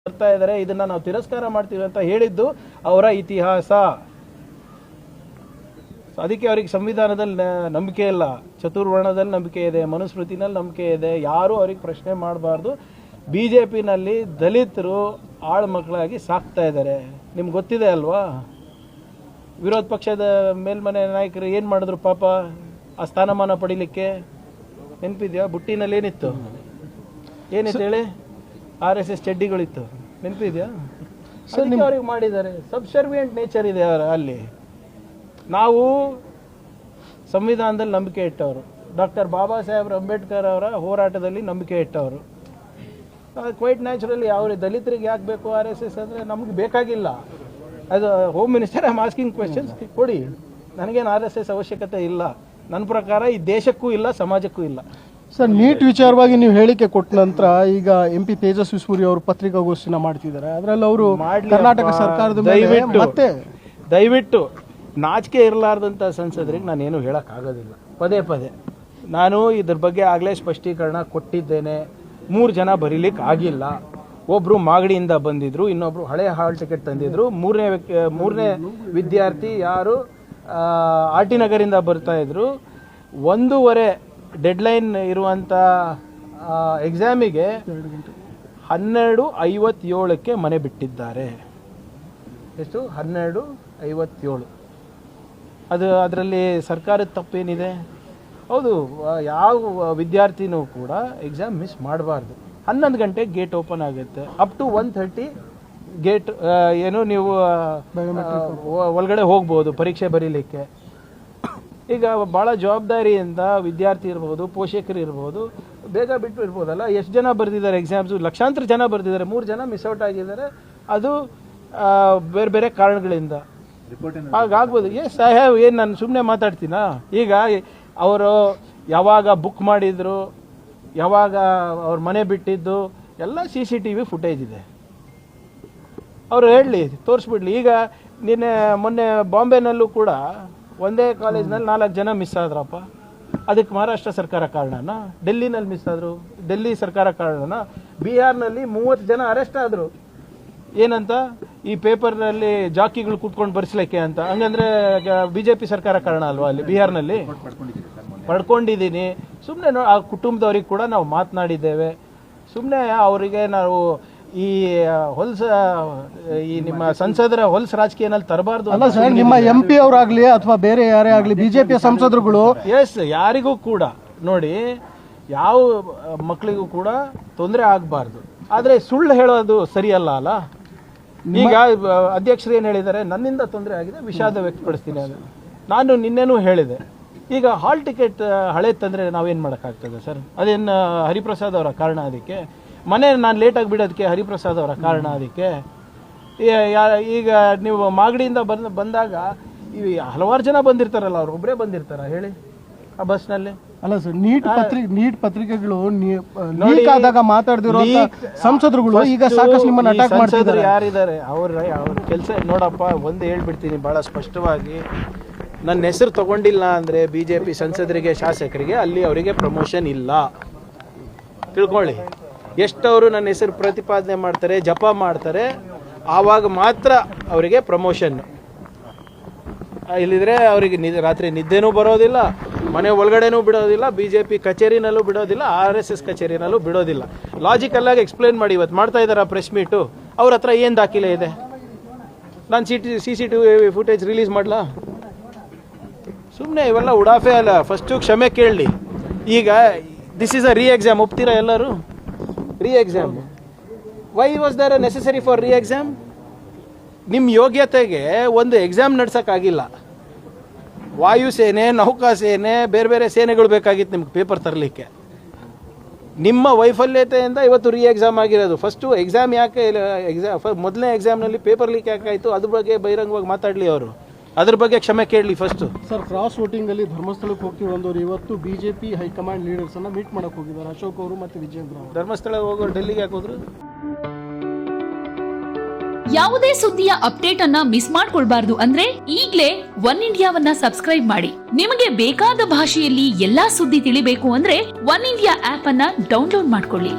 ಬರ್ತಾ ಇದ್ದಾರೆ, ಇದನ್ನ ನಾವು ತಿರಸ್ಕಾರ ಮಾಡ್ತೀವಿ ಅಂತ ಹೇಳಿದ್ದು ಅವರ ಇತಿಹಾಸ. ಅದಕ್ಕೆ ಅವ್ರಿಗೆ ಸಂವಿಧಾನದಲ್ಲಿ ನಂಬಿಕೆ ಇಲ್ಲ, ಚತುರ್ವರ್ಣದಲ್ಲಿ ನಂಬಿಕೆ ಇದೆ, ಮನುಸ್ಮೃತಿನಲ್ಲಿ ನಂಬಿಕೆ ಇದೆ. ಯಾರು ಅವ್ರಿಗೆ ಪ್ರಶ್ನೆ ಮಾಡಬಾರ್ದು. BJPನಲ್ಲಿ ದಲಿತರು ಆಳ್ ಮಕ್ಕಳಾಗಿ ಸಾಕ್ತಾ ಇದ್ದಾರೆ, ನಿಮ್ಗೆ ಗೊತ್ತಿದೆ ಅಲ್ವಾ? ವಿರೋಧ ಪಕ್ಷದ ಮೇಲ್ಮನೆ ನಾಯಕರು ಏನು ಮಾಡಿದ್ರು ಪಾಪ ಆ ಸ್ಥಾನಮಾನ ಪಡಿಲಿಕ್ಕೆ? ನೆನಪಿದ್ಯಾ? ಬುಟ್ಟಿನಲ್ಲಿ ಏನಿತ್ತು ಹೇಳಿ? RSS ಚಡ್ಡಿಗಳಿತ್ತು, ನೆನಪಿದ್ಯಾ? ಅವ್ರಿಗೆ ಮಾಡಿದ್ದಾರೆ. ಸಬ್ಸರ್ವಿಯೆಂಟ್ ನೇಚರ್ ಇದೆ ಅಲ್ಲಿ. ನಾವು ಸಂವಿಧಾನದಲ್ಲಿ ನಂಬಿಕೆ ಇಟ್ಟವರು, ಡಾಕ್ಟರ್ ಬಾಬಾ ಸಾಹೇಬ್ ಅಂಬೇಡ್ಕರ್ ಅವರ ಹೋರಾಟದಲ್ಲಿ ನಂಬಿಕೆ ಇಟ್ಟವರು. ಕ್ವೈಟ್ ನ್ಯಾಚುರಲಿ ಯಾವ ದಲಿತರಿಗೆ ಯಾಕೆ ಬೇಕು RSS ಅಂದರೆ ನಮ್ಗೆ ಬೇಕಾಗಿಲ್ಲ. ಅದು home minister I am asking questions, ಕೊಡಿ. ನನಗೇನು RSS ಅವಶ್ಯಕತೆ ಇಲ್ಲ. ನನ್ನ ಪ್ರಕಾರ ಈ ದೇಶಕ್ಕೂ ಇಲ್ಲ, ಸಮಾಜಕ್ಕೂ ಇಲ್ಲ. ಸರ್, ನೀಟ್ ವಿಚಾರವಾಗಿ ನೀವು ಹೇಳಿಕೆ ಕೊಟ್ಟ ನಂತರ ಈಗ MP ತೇಜಸ್ವಿ ಸೂರ್ಯ ಅವರು ಪತ್ರಿಕಾಗೋಷ್ಠಿನ ಮಾಡ್ತಿದ್ದಾರೆ. ಅದರಲ್ಲಿ ಅವರು ಕರ್ನಾಟಕ ಸರ್ಕಾರದ ಮೇಲೆ ದಯವಿಟ್ಟು ನಾಚಿಕೆ ಇರಲಾರ್ದಂಥ ಸಂಸದರಿಗೆ ನಾನೇನು ಹೇಳೋಕ್ಕಾಗೋದಿಲ್ಲ. ಪದೇ ನಾನು ಇದ್ರ ಬಗ್ಗೆ ಆಗಲೇ ಸ್ಪಷ್ಟೀಕರಣ ಕೊಟ್ಟಿದ್ದೇನೆ. 3 ಜನ ಬರೀಲಿಕ್ಕೆ ಆಗಿಲ್ಲ. ಒಬ್ಬರು ಮಾಗಡಿಯಿಂದ ಬಂದಿದ್ರು, ಇನ್ನೊಬ್ರು ಹಳೆ ಹಾಲ್ ಟಿಕೆಟ್ ತಂದಿದ್ರು. ಮೂರನೇ ವಿದ್ಯಾರ್ಥಿ ಯಾರು RT ನಗರಿಂದ ಬರ್ತಾ ಇದ್ರು. 1:15 ಡೆಡ್ಲೈನ್ ಇರುವಂಥ ಎಕ್ಸಾಮಿಗೆ 12:57ಕ್ಕೆ ಮನೆ ಬಿಟ್ಟಿದ್ದಾರೆ. ಎಷ್ಟು? 12:57. ಅದರಲ್ಲಿ ಸರ್ಕಾರದ ತಪ್ಪೇನಿದೆ? ಹೌದು, ಯಾವ ವಿದ್ಯಾರ್ಥಿನೂ ಕೂಡ ಎಕ್ಸಾಮ್ ಮಿಸ್ ಮಾಡಬಾರ್ದು. 11 ಗಂಟೆಗೆ ಗೇಟ್ ಓಪನ್ ಆಗುತ್ತೆ. ಅಪ್ ಟು 1:30 ಗೇಟ್ ನೀವು ಒಳಗಡೆ ಹೋಗ್ಬೋದು ಪರೀಕ್ಷೆ ಬರೀಲಿಕ್ಕೆ. ಈಗ ಭಾಳ ಜವಾಬ್ದಾರಿಯಿಂದ ವಿದ್ಯಾರ್ಥಿ ಇರ್ಬೋದು, ಪೋಷಕರು ಇರ್ಬೋದು, ಬೇಗ ಬಿಟ್ಟು ಇರ್ಬೋದಲ್ಲ. ಎಷ್ಟು ಜನ ಬರೆದಿದ್ದಾರೆ ಎಕ್ಸಾಮ್ಸು? ಲಕ್ಷಾಂತರ ಜನ ಬರೆದಿದ್ದಾರೆ. 3 ಜನ ಮಿಸ್ ಔಟ್ ಆಗಿದ್ದಾರೆ. ಅದು ಬೇರೆ ಬೇರೆ ಕಾರಣಗಳಿಂದ ಹಾಗಾಗ್ಬೋದು. ಐ ಹ್ಯಾವ್ ಏನು ನಾನು ಸುಮ್ಮನೆ ಮಾತಾಡ್ತೀನಾ? ಈಗ ಅವರು ಯಾವಾಗ ಬುಕ್ ಮಾಡಿದ್ರು, ಯಾವಾಗ ಅವ್ರ ಮನೆ ಬಿಟ್ಟಿದ್ದು ಎಲ್ಲ CCTV ಫುಟೇಜ್ ಇದೆ. ಅವರು ಹೇಳಲಿ, ತೋರಿಸ್ಬಿಡ್ಲಿ. ಈಗ ಮೊನ್ನೆ ಬಾಂಬೆನಲ್ಲೂ ಕೂಡ ಒಂದೇ ಕಾಲೇಜ್ನಲ್ಲಿ 4 ಜನ ಮಿಸ್ ಆದ್ರಪ್ಪ. ಅದಕ್ಕೆ ಮಹಾರಾಷ್ಟ್ರ ಸರ್ಕಾರ ಕಾರಣನಾ? ಡೆಲ್ಲಿನಲ್ಲಿ ಮಿಸ್ ಆದರು, ಡೆಲ್ಲಿ ಸರ್ಕಾರ ಕಾರಣನಾ? ಬಿಹಾರ್ನಲ್ಲಿ 30 ಜನ ಅರೆಸ್ಟ್ ಆದರು. ಏನಂತ? ಈ ಪೇಪರ್ನಲ್ಲಿ ಜಾಕಿಗಳು ಕೂತ್ಕೊಂಡು ಬರ್ಸ್ಲಿಕ್ಕೆ ಅಂತ. ಹಂಗಂದ್ರೆ BJP ಸರ್ಕಾರ ಕಾರಣ ಅಲ್ವಾ ಅಲ್ಲಿ ಬಿಹಾರ್ನಲ್ಲಿ? ಪಡ್ಕೊಂಡಿದ್ದೀನಿ. ಸುಮ್ಮನೆ ಆ ಕುಟುಂಬದವ್ರಿಗೆ ಕೂಡ ನಾವು ಮಾತನಾಡಿದ್ದೇವೆ. ಸುಮ್ಮನೆ ಅವರಿಗೆ ನಾವು ಈ ನಿಮ್ಮ ಸಂಸದರ ಹೊಲ್ಸ್ ರಾಜಕೀಯನಲ್ಲಿ ತರಬಾರ್ದು. ಅಲ್ಲ ಸರ್, ನಿಮ್ಮ MP ಅವರಾಗ್ಲಿ ಅಥವಾ ಬೇರೆ ಯಾರೇ ಆಗಲಿ BJP ಸಂಸದರುಗಳು ಯಾರಿಗೂ ಕೂಡ ನೋಡಿ, ಯಾವ ಮಕ್ಕಳಿಗೂ ಕೂಡ ತೊಂದರೆ ಆಗಬಾರ್ದು. ಆದರೆ ಸುಳ್ಳು ಹೇಳೋದು ಸರಿಯಲ್ಲ ಅಲ್ಲ. ಈಗ ಅಧ್ಯಕ್ಷರು ಏನು ಹೇಳಿದ್ದಾರೆ? ನನ್ನಿಂದ ತೊಂದರೆ ಆಗಿದೆ, ವಿಷಾದ ವ್ಯಕ್ತಪಡಿಸ್ತೀನಿ. ನಾನು ನಿನ್ನೆನೂ ಹೇಳಿದೆ. ಈಗ ಹಾಲ್ ಟಿಕೆಟ್ ಹಳೆ ತಂದರೆ ನಾವೇನು ಮಾಡೋಕ್ಕಾಗ್ತದೆ ಸರ್? ಅದೇನು ಹರಿಪ್ರಸಾದ್ ಅವರ ಕಾರಣ? ಅದಕ್ಕೆ ಮನೆ ನಾನು ಲೇಟಾಗಿ ಬಿಡೋದಕ್ಕೆ ಹರಿಪ್ರಸಾದ್ ಅವರ ಕಾರಣ? ಅದಕ್ಕೆ ಈಗ ನೀವು ಮಾಗಡಿಯಿಂದ ಬಂದಾಗ ಹಲವಾರು ಜನ ಬಂದಿರ್ತಾರಲ್ಲ, ಅವ್ರು ಒಬ್ಬರೇ ಬಂದಿರ್ತಾರ ಹೇಳಿ ಆ ಬಸ್ನಲ್ಲಿ? ಅಲ್ಲ ಸರ್, ನೀಟ್ ಪತ್ರಿಕೆಗಳು ಲೀಕ್ ಆದಾಗ ಮಾತಾಡ್ದಿರೋ ಸಂಸದರುಗಳು ಈಗ ಸಾಕಷ್ಟು ನಿಮ್ಮನ್ನ ಅಟ್ಯಾಕ್ ಮಾಡ್ತಿದ್ದಾರೆ. ಯಾರಿದ್ದಾರೆ ಅವ್ರ ಕೆಲಸ ನೋಡಪ್ಪ. ಒಂದು ಹೇಳ್ಬಿಡ್ತೀನಿ ಭಾಳ ಸ್ಪಷ್ಟವಾಗಿ, ನನ್ನ ಹೆಸರು ತಗೊಂಡಿಲ್ಲ ಅಂದರೆ BJP ಸಂಸದರಿಗೆ, ಶಾಸಕರಿಗೆ ಅಲ್ಲಿ ಅವರಿಗೆ ಪ್ರಮೋಷನ್ ಇಲ್ಲ, ತಿಳ್ಕೊಳ್ಳಿ. ಎಷ್ಟವರು ನನ್ನ ಹೆಸರು ಪ್ರತಿಪಾದನೆ ಮಾಡ್ತಾರೆ, ಜಪ ಮಾಡ್ತಾರೆ, ಆವಾಗ ಮಾತ್ರ ಅವರಿಗೆ ಪ್ರಮೋಷನ್. ಇಲ್ಲಿದ್ರೆ ಅವರಿಗೆ ರಾತ್ರಿ ನಿದ್ದೆನೂ ಬರೋದಿಲ್ಲ, ಮನೆ ಒಳಗಡೆನೂ ಬಿಡೋದಿಲ್ಲ, BJP ಕಚೇರಿನಲ್ಲೂ ಬಿಡೋದಿಲ್ಲ, RSS ಕಚೇರಿನಲ್ಲೂ ಬಿಡೋದಿಲ್ಲ. ಲಾಜಿಕಲ್ಲಾಗಿ ಎಕ್ಸ್ಪ್ಲೇನ್ ಮಾಡಿ. ಇವತ್ತು ಮಾಡ್ತಾ ಇದ್ದಾರೆ ಪ್ರೆಸ್ ಮೀಟು, ಅವ್ರ ಹತ್ರ ಏನು ದಾಖಲೆ ಇದೆ? ನಾನು CCTV ಫುಟೇಜ್ ರಿಲೀಸ್ ಮಾಡಲಾ? ಸುಮ್ಮನೆ ಇವೆಲ್ಲ ಉಡಾಫೆ ಅಲ್ಲ. ಫಸ್ಟು ಕ್ಷಮೆ ಕೇಳಲಿ. ಈಗ ದಿಸ್ ಈಸ್ ಅ ಎಕ್ಸಾಮ್, ಒಪ್ತೀರಾ ಎಲ್ಲರೂ? Exam why was there a necessary for exam? ನಿಮ್ಮ ಯೋಗ್ಯತೆಗೆ ಒಂದು ಎಕ್ಸಾಮ್ ನಡ್ಸೋಕ್ಕಾಗಿಲ್ಲ. ವಾಯುಸೇನೆ, ನೌಕಾಸೇನೆ, ಬೇರೆ ಬೇರೆ ಸೇನೆಗಳು ಬೇಕಾಗಿತ್ತು ನಿಮ್ಗೆ ಪೇಪರ್ ತರಲಿಕ್ಕೆ. ನಿಮ್ಮ ವೈಫಲ್ಯತೆಯಿಂದ ಇವತ್ತು ಎಕ್ಸಾಮ್ ಆಗಿರೋದು. ಫಸ್ಟು ಎಕ್ಸಾಮ್ ಯಾಕೆ ಮೊದಲನೇ ಎಕ್ಸಾಮ್ನಲ್ಲಿ ಪೇಪರ್ ಲೀಕ್ ಯಾಕಾಯಿತು ಅದ್ರ ಬಗ್ಗೆ ಬಹಿರಂಗವಾಗಿ ಮಾತಾಡಲಿ ಅವರು. ಅದ್ರ ಬಗ್ಗೆ ಕ್ಷಮೆ ಕೇಳಲಿ ಫಸ್ಟು. ಸರ್, ಕ್ರಾಸ್ ವೋಟಿಂಗಲ್ಲಿ ಧರ್ಮಸ್ಥಳಕ್ಕೆ ಹೋಗ್ತಿರೋರು ಇವತ್ತು BJP ಹೈಕಮಾಂಡ್ ಲೀಡರ್ಸನ್ನು ಮೀಟ್ ಮಾಡಕ್ಕೆ ಹೋಗಿದ್ದಾರೆ, ಅಶೋಕ್ ಅವರು ಮತ್ತು ವಿಜೇಂದ್ರ ಅವರು. ಧರ್ಮಸ್ಥಳ ಹೋಗೋರು ಡೆಲ್ಲಿಗೆ ಯಾಕೆ ಹೋದ್ರು? ಯಾವುದೇ ಸುದ್ದಿಯ ಅಪ್ಡೇಟ್ ಅನ್ನ ಮಿಸ್ ಮಾಡ್ಕೊಳ್ಬಾರ್ದು ಅಂದ್ರೆ ಈಗ್ಲೇ ಒನ್ ಇಂಡಿಯಾವನ್ನ ಸಬ್ಸ್ಕ್ರೈಬ್ ಮಾಡಿ. ನಿಮಗೆ ಬೇಕಾದ ಭಾಷೆಯಲ್ಲಿ ಎಲ್ಲಾ ಸುದ್ದಿ ತಿಳಿಬೇಕು ಅಂದ್ರೆ ಒನ್ ಇಂಡಿಯಾ ಆಪ್ ಅನ್ನ ಡೌನ್ಲೋಡ್ ಮಾಡ್ಕೊಳ್ಳಿ.